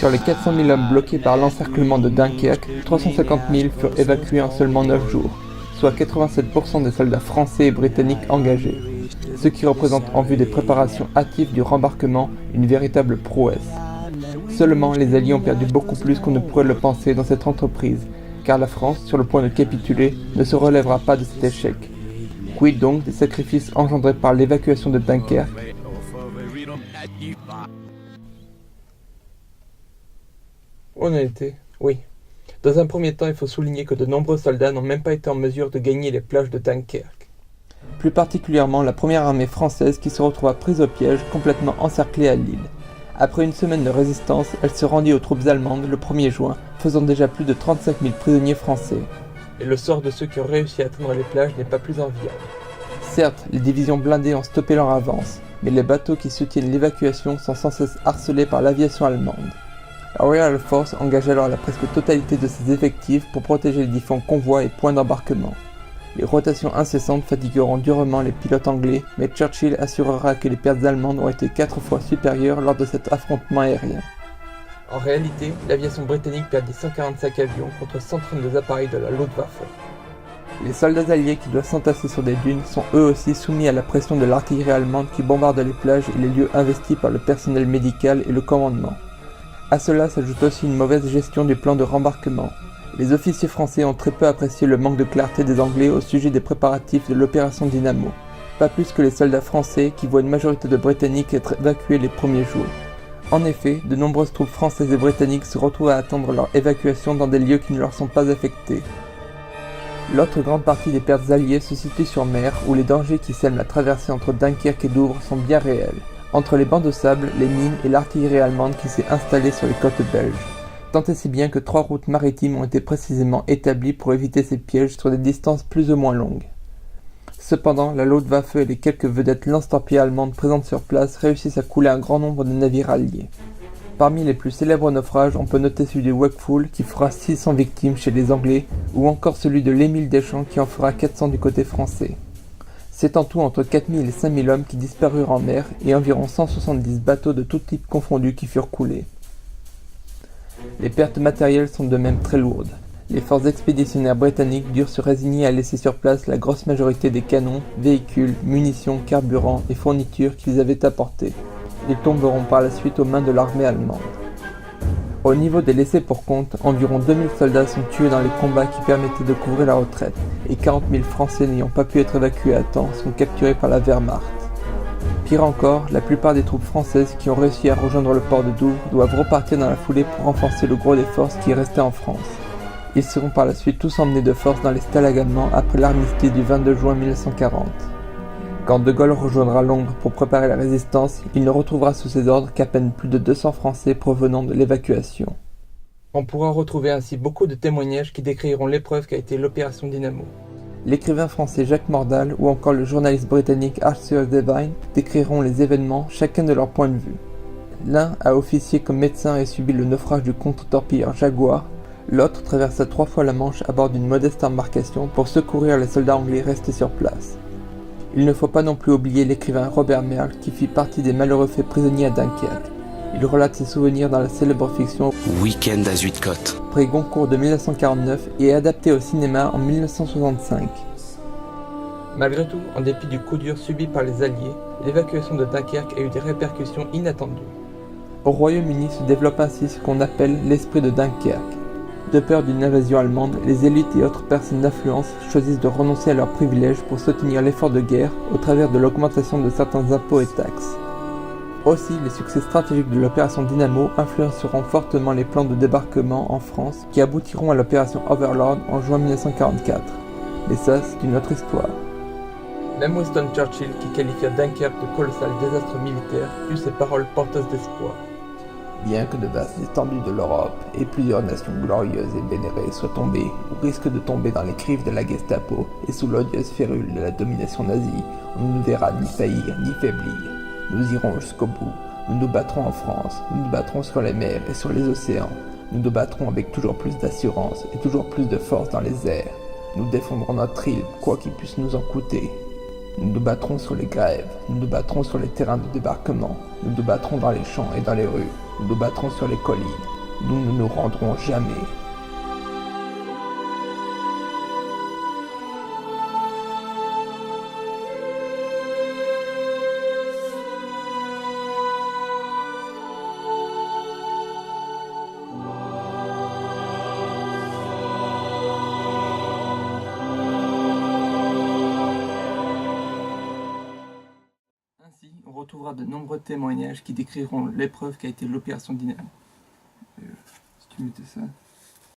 Sur les 400 000 hommes bloqués par l'encerclement de Dunkerque, 350 000 furent évacués en seulement 9 jours, soit 87% des soldats français et britanniques engagés, ce qui représente en vue des préparations hâtives du rembarquement une véritable prouesse. Seulement, les Alliés ont perdu beaucoup plus qu'on ne pourrait le penser dans cette entreprise, car la France, sur le point de capituler, ne se relèvera pas de cet échec. Quid donc des sacrifices engendrés par l'évacuation de Dunkerque? Honnêteté, oui. Dans un premier temps, il faut souligner que de nombreux soldats n'ont même pas été en mesure de gagner les plages de Dunkerque. Plus particulièrement la première armée française qui se retrouva prise au piège, complètement encerclée à l'île. Après une semaine de résistance, elle se rendit aux troupes allemandes le 1er juin, faisant déjà plus de 35 000 prisonniers français. Et le sort de ceux qui ont réussi à atteindre les plages n'est pas plus enviable. Certes, les divisions blindées ont stoppé leur avance, mais les bateaux qui soutiennent l'évacuation sont sans cesse harcelés par l'aviation allemande. La Royal Force engage alors la presque totalité de ses effectifs pour protéger les différents convois et points d'embarquement. Les rotations incessantes fatigueront durement les pilotes anglais, mais Churchill assurera que les pertes allemandes ont été 4 fois supérieures lors de cet affrontement aérien. En réalité, l'aviation britannique perdit 145 avions contre 132 appareils de la Luftwaffe. Les soldats alliés qui doivent s'entasser sur des dunes sont eux aussi soumis à la pression de l'artillerie allemande qui bombarde les plages et les lieux investis par le personnel médical et le commandement. À cela s'ajoute aussi une mauvaise gestion du plan de rembarquement. Les officiers français ont très peu apprécié le manque de clarté des Anglais au sujet des préparatifs de l'opération Dynamo. Pas plus que les soldats français qui voient une majorité de Britanniques être évacués les premiers jours. En effet, de nombreuses troupes françaises et britanniques se retrouvent à attendre leur évacuation dans des lieux qui ne leur sont pas affectés. L'autre grande partie des pertes alliées se situe sur mer, où les dangers qui sèment la traversée entre Dunkerque et Douvres sont bien réels, entre les bancs de sable, les mines et l'artillerie allemande qui s'est installée sur les côtes belges. Tant et si bien que 3 routes maritimes ont été précisément établies pour éviter ces pièges sur des distances plus ou moins longues. Cependant, la Luftwaffe et les quelques vedettes lance-torpilles allemandes présentes sur place réussissent à couler un grand nombre de navires alliés. Parmi les plus célèbres naufrages, on peut noter celui du Wakeful qui fera 600 victimes chez les Anglais, ou encore celui de l'Émile Deschamps qui en fera 400 du côté français. C'est en tout entre 4000 et 5000 hommes qui disparurent en mer et environ 170 bateaux de tout type confondus qui furent coulés. Les pertes matérielles sont de même très lourdes. Les forces expéditionnaires britanniques durent se résigner à laisser sur place la grosse majorité des canons, véhicules, munitions, carburants et fournitures qu'ils avaient apportés. Ils tomberont par la suite aux mains de l'armée allemande. Au niveau des laissés pour compte, environ 2000 soldats sont tués dans les combats qui permettaient de couvrir la retraite, et 40 000 Français n'ayant pas pu être évacués à temps sont capturés par la Wehrmacht. Pire encore, la plupart des troupes françaises qui ont réussi à rejoindre le port de Douvres doivent repartir dans la foulée pour renforcer le gros des forces qui restaient en France. Ils seront par la suite tous emmenés de force dans les stalags allemands après l'armistice du 22 juin 1940. Quand De Gaulle rejoindra Londres pour préparer la résistance, il ne retrouvera sous ses ordres qu'à peine plus de 200 Français provenant de l'évacuation. On pourra retrouver ainsi beaucoup de témoignages qui décriront l'épreuve qu'a été l'opération Dynamo. L'écrivain français Jacques Mordal ou encore le journaliste britannique Arthur Devine décriront les événements chacun de leur point de vue. L'un a officié comme médecin et subi le naufrage du contre-torpilleur Jaguar, l'autre traversa 3 fois la Manche à bord d'une modeste embarcation pour secourir les soldats anglais restés sur place. Il ne faut pas non plus oublier l'écrivain Robert Merle qui fit partie des malheureux faits prisonniers à Dunkerque. Il relate ses souvenirs dans la célèbre fiction Week-end à Zuidcote, prix Goncourt de 1949 et adapté au cinéma en 1965. Malgré tout, en dépit du coup dur subi par les Alliés, l'évacuation de Dunkerque a eu des répercussions inattendues. Au Royaume-Uni se développe ainsi ce qu'on appelle l'esprit de Dunkerque. De peur d'une invasion allemande, les élites et autres personnes d'influence choisissent de renoncer à leurs privilèges pour soutenir l'effort de guerre au travers de l'augmentation de certains impôts et taxes. Aussi, les succès stratégiques de l'opération Dynamo influenceront fortement les plans de débarquement en France qui aboutiront à l'opération Overlord en juin 1944. Mais ça, c'est une autre histoire. Même Winston Churchill, qui qualifia Dunkerque de colossal désastre militaire, eut ces paroles porteuses d'espoir. Bien que de vastes étendues de l'Europe et plusieurs nations glorieuses et vénérées soient tombées ou risquent de tomber dans les griffes de la Gestapo et sous l'odieuse férule de la domination nazie, on ne nous verra ni faillir ni faiblir. Nous irons jusqu'au bout, nous nous battrons en France, nous nous battrons sur les mers et sur les océans, nous nous battrons avec toujours plus d'assurance et toujours plus de force dans les airs. Nous défendrons notre île, quoi qu'il puisse nous en coûter. Nous nous battrons sur les grèves, nous nous battrons sur les terrains de débarquement, nous nous battrons dans les champs et dans les rues, nous nous battrons sur les collines. nous ne nous rendrons jamais. Ainsi, on retrouvera de nombreux témoignages qui décriront l'épreuve qu'a été l'opération Dynamo. Si tu mettais ça...